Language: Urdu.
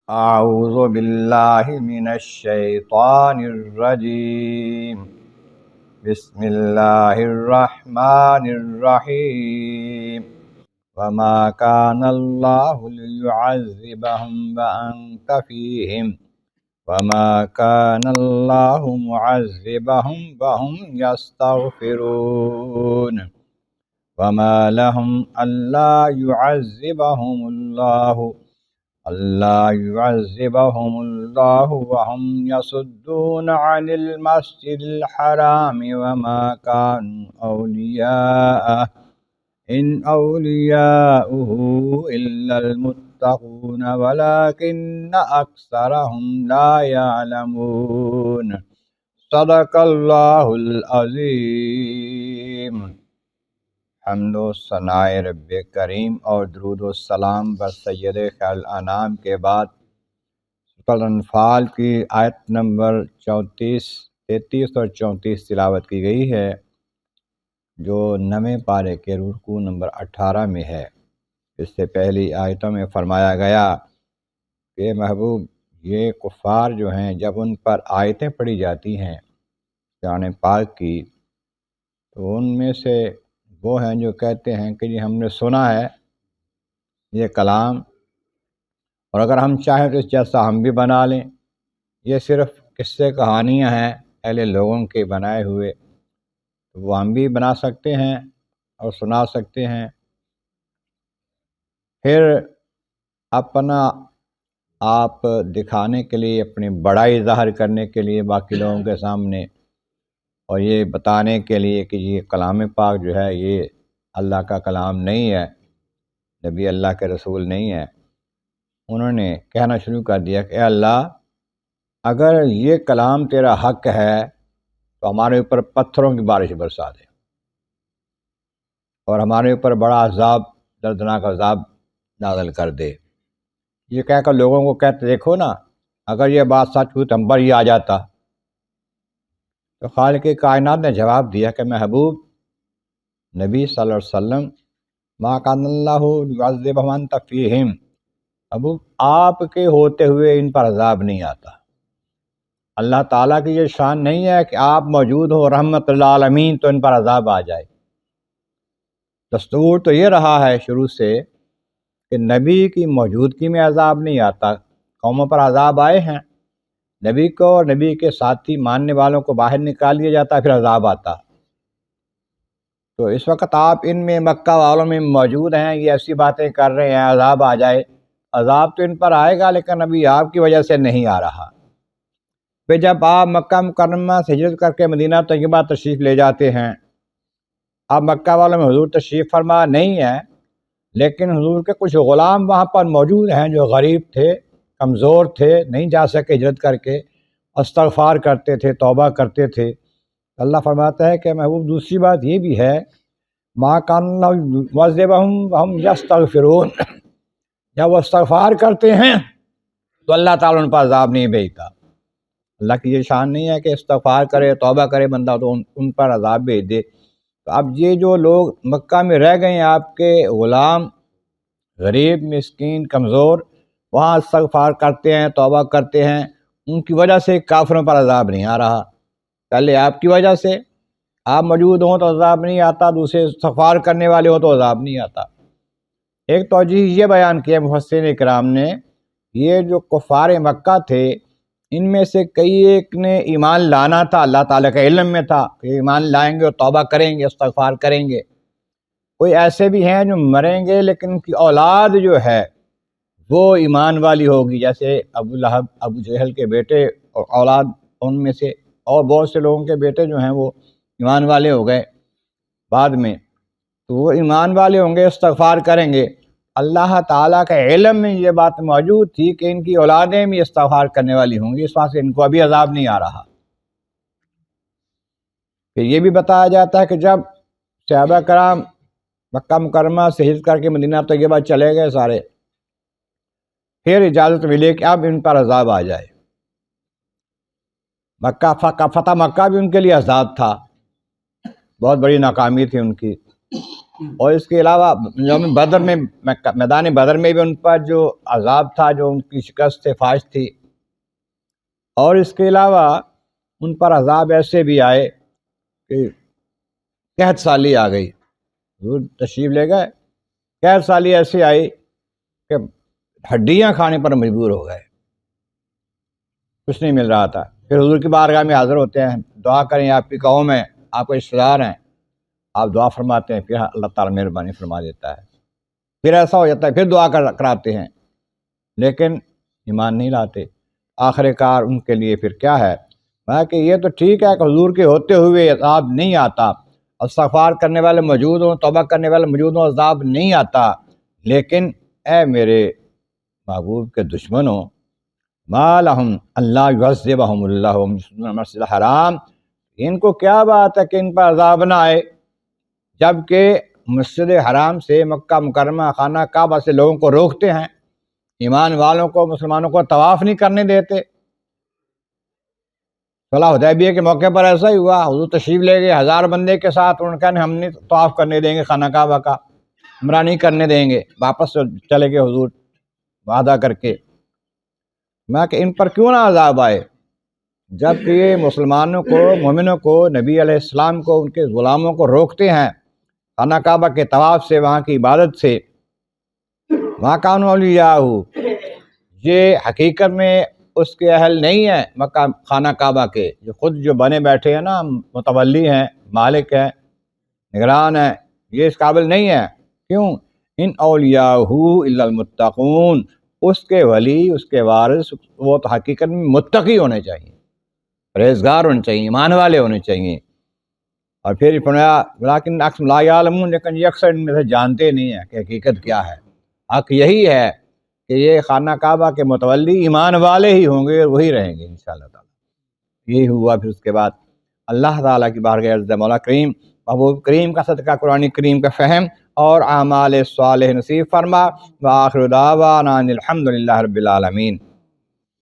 اعوذ باللہ من الشیطان الرجیم بسم اللہ الرحمن الرحیم وما كان اللہ لیعذبہم وانت فیہم وما كان اللہ معذبہم وہم یستغفرون وما لهم الا يعذبهم وهم يصدون عن المسجد الحرام وما كانوا أولياءه إن أولياؤه إلا المتقون ولكن أكثرهم لا يعلمون صدق الله العظيم۔ حمد و ثناء رب کریم اور درود و سلام بر سید خیر الانام کے بعد سورۃ الانفال کی آیت نمبر 33 اور 34 تلاوت کی گئی ہے، جو 9ویں پارے کے رکوع نمبر 18 میں ہے۔ اس سے پہلی آیتوں میں فرمایا گیا کہ محبوب یہ کفار جو ہیں جب ان پر آیتیں پڑھی جاتی ہیں قرآن پاک کی، تو ان میں سے وہ ہیں جو کہتے ہیں کہ جی ہم نے سنا ہے یہ کلام، اور اگر ہم چاہیں تو اس جیسا ہم بھی بنا لیں۔ یہ صرف قصے کہانیاں ہیں پہلے لوگوں کے بنائے ہوئے، وہ ہم بھی بنا سکتے ہیں اور سنا سکتے ہیں۔ پھر اپنا آپ دکھانے کے لیے، اپنی بڑائی ظاہر کرنے کے لیے باقی لوگوں کے سامنے، اور یہ بتانے کے لیے کہ یہ کلام پاک جو ہے یہ اللہ کا کلام نہیں ہے، نبی اللہ کے رسول نہیں ہے، انہوں نے کہنا شروع کر دیا کہ اے اللہ، اگر یہ کلام تیرا حق ہے تو ہمارے اوپر پتھروں کی بارش برسا دے اور ہمارے اوپر بڑا عذاب، دردناک عذاب نازل کر دے۔ یہ کہہ کر لوگوں کو کہتے دیکھو نا، اگر یہ بات سچ ہوئی تو ہم پر یہ آ جاتا۔ تو خالق کائنات نے جواب دیا کہ محبوب نبی صلی اللہ علیہ وسلم ما کان اللہ لیعذبہم وانت فیہم، محبوب آپ کے ہوتے ہوئے ان پر عذاب نہیں آتا۔ اللہ تعالیٰ کی یہ شان نہیں ہے کہ آپ موجود ہو رحمت للعالمین تو ان پر عذاب آ جائے۔ دستور تو یہ رہا ہے شروع سے کہ نبی کی موجودگی میں عذاب نہیں آتا۔ قوموں پر عذاب آئے ہیں، نبی کو اور نبی کے ساتھی ماننے والوں کو باہر نکال دیا جاتا، پھر عذاب آتا۔ تو اس وقت آپ ان میں مکہ والوں میں موجود ہیں، یہ ایسی باتیں کر رہے ہیں عذاب آ جائے۔ عذاب تو ان پر آئے گا لیکن ابھی آپ کی وجہ سے نہیں آ رہا۔ پھر جب آپ مکہ مکرمہ سے ہجرت کر کے مدینہ طیبہ تشریف لے جاتے ہیں، اب مکہ والوں میں حضور تشریف فرما نہیں ہے، لیکن حضور کے کچھ غلام وہاں پر موجود ہیں جو غریب تھے، کمزور تھے، نہیں جا سکے ہجرت کر کے، استغفار کرتے تھے، توبہ کرتے تھے۔ اللہ فرماتا ہے کہ محبوب دوسری بات یہ بھی ہے ما کان اللہ معذبہم وہم یستغفرون، جب وہ استغفار کرتے ہیں تو اللہ تعالیٰ ان پر عذاب نہیں بھیجتا۔ اللہ کی یہ شان نہیں ہے کہ استغفار کرے، توبہ کرے بندہ تو ان پر عذاب بھیج دے۔ تو اب یہ جو لوگ مکہ میں رہ گئے ہیں، آپ کے غلام، غریب، مسکین، کمزور، وہاں استغفار کرتے ہیں، توبہ کرتے ہیں، ان کی وجہ سے کافروں پر عذاب نہیں آ رہا۔ پہلے آپ کی وجہ سے آپ موجود ہوں تو عذاب نہیں آتا، دوسرے استغفار کرنے والے ہوں تو عذاب نہیں آتا۔ ایک توجیہ یہ بیان کیا مفسرین اکرام نے، یہ جو کفار مکہ تھے ان میں سے کئی ایک نے ایمان لانا تھا، اللہ تعالیٰ کے علم میں تھا کہ ایمان لائیں گے اور توبہ کریں گے، استغفار کریں گے۔ کوئی ایسے بھی ہیں جو مریں گے لیکن ان کی اولاد جو ہے وہ ایمان والی ہوگی، جیسے ابو لہب، ابو جہل کے بیٹے اور اولاد، ان میں سے اور بہت سے لوگوں کے بیٹے جو ہیں وہ ایمان والے ہو گئے بعد میں، تو وہ ایمان والے ہوں گے، استغفار کریں گے۔ اللہ تعالیٰ کے علم میں یہ بات موجود تھی کہ ان کی اولادیں بھی استغفار کرنے والی ہوں گی، اس واسطے ان کو ابھی عذاب نہیں آ رہا۔ پھر یہ بھی بتایا جاتا ہے کہ جب صحابہ کرام مکہ مکرمہ سے ہجرت کر کے مدینہ طیبہ چلے گئے سارے، پھر اجازت ملی کہ اب ان پر عذاب آ جائے۔ فتح مکہ بھی ان کے لیے عذاب تھا، بہت بڑی ناکامی تھی ان کی۔ اور اس کے علاوہ یوم بدر میں میدان بدر میں بھی ان پر جو عذاب تھا، جو ان کی شکست فاش تھی، اور اس کے علاوہ ان پر عذاب ایسے بھی آئے کہ قحط سالی آ گئی، حضور تشریف لے گئے، قحط سالی ایسی آئی کہ ہڈیاں کھانے پر مجبور ہو گئے، کچھ نہیں مل رہا تھا۔ پھر حضور کی بارگاہ میں حاضر ہوتے ہیں، دعا کریں، آپ کی قوم ہے، آپ کے رشتہ دار ہیں، آپ دعا فرماتے ہیں، پھر اللہ تعالیٰ مہربانی فرما دیتا ہے، پھر ایسا ہو جاتا ہے، پھر دعا کراتے ہیں، لیکن ایمان نہیں لاتے۔ آخر کار ان کے لیے پھر کیا ہے کہ یہ تو ٹھیک ہے کہ حضور کے ہوتے ہوئے عذاب نہیں آتا، استغفار کرنے والے موجود ہوں، توبہ کرنے والے موجود ہوں، عذاب نہیں آتا، لیکن اے میرے محبوب کے دشمنوں، ما لہم اللہ یعذبہم اللہ وهم المسجد الحرام، ان کو کیا بات ہے کہ ان پر عذاب نہ آئے، جبکہ مسجد حرام سے، مکہ مکرمہ خانہ کعبہ سے لوگوں کو روکتے ہیں، ایمان والوں کو، مسلمانوں کو طواف نہیں کرنے دیتے۔ صلح حدیبیہ کے موقع پر ایسا ہی ہوا، حضور تشریف لے گئے 1000 بندے کے ساتھ، انہوں نے کہا ہم نہیں طواف کرنے دیں گے خانہ کعبہ کا، عمرہ نہیں کرنے دیں گے، واپس چلے گئے حضور وعدہ کر کے۔ میں کہ ان پر کیوں نہ عذاب آئے، جب کہ یہ مسلمانوں کو، مومنوں کو، نبی علیہ السلام کو، ان کے غلاموں کو روکتے ہیں خانہ کعبہ کے طواف سے، وہاں کی عبادت سے۔ وہاں کانوا اولیاء، یہ حقیقت میں اس کے اہل نہیں ہیں، مکہ خانہ کعبہ کے، جو خود جو بنے بیٹھے ہیں نا، متولی ہیں، مالک ہیں، نگران ہیں، یہ اس قابل نہیں ہے۔ کیوں؟ ان اولیاء الا المتقون، اس کے ولی، اس کے وارث، وہ تو حقیقت میں متقی ہونے چاہیے، پرہیزگار ہونے چاہیے، ایمان والے ہونے چاہیے۔ اور پھر فرمایا لیکن اکثر لا یعلمون، لیکن یہ اکثر ان میں سے جانتے نہیں ہیں کہ حقیقت کیا ہے۔ حق یہی ہے کہ یہ خانہ کعبہ کے متولی ایمان والے ہی ہوں گے اور وہی رہیں گے انشاءاللہ تعالیٰ۔ یہی ہوا۔ پھر اس کے بعد اللہ تعالیٰ کی بارگاہ عرض مولا کریم، محبوب کریم کا صدقہ قرآن کریم کا فہم اور اعمال صالح نصیب فرما۔ وآخر دعوانا ان الحمد للہ رب العالمین۔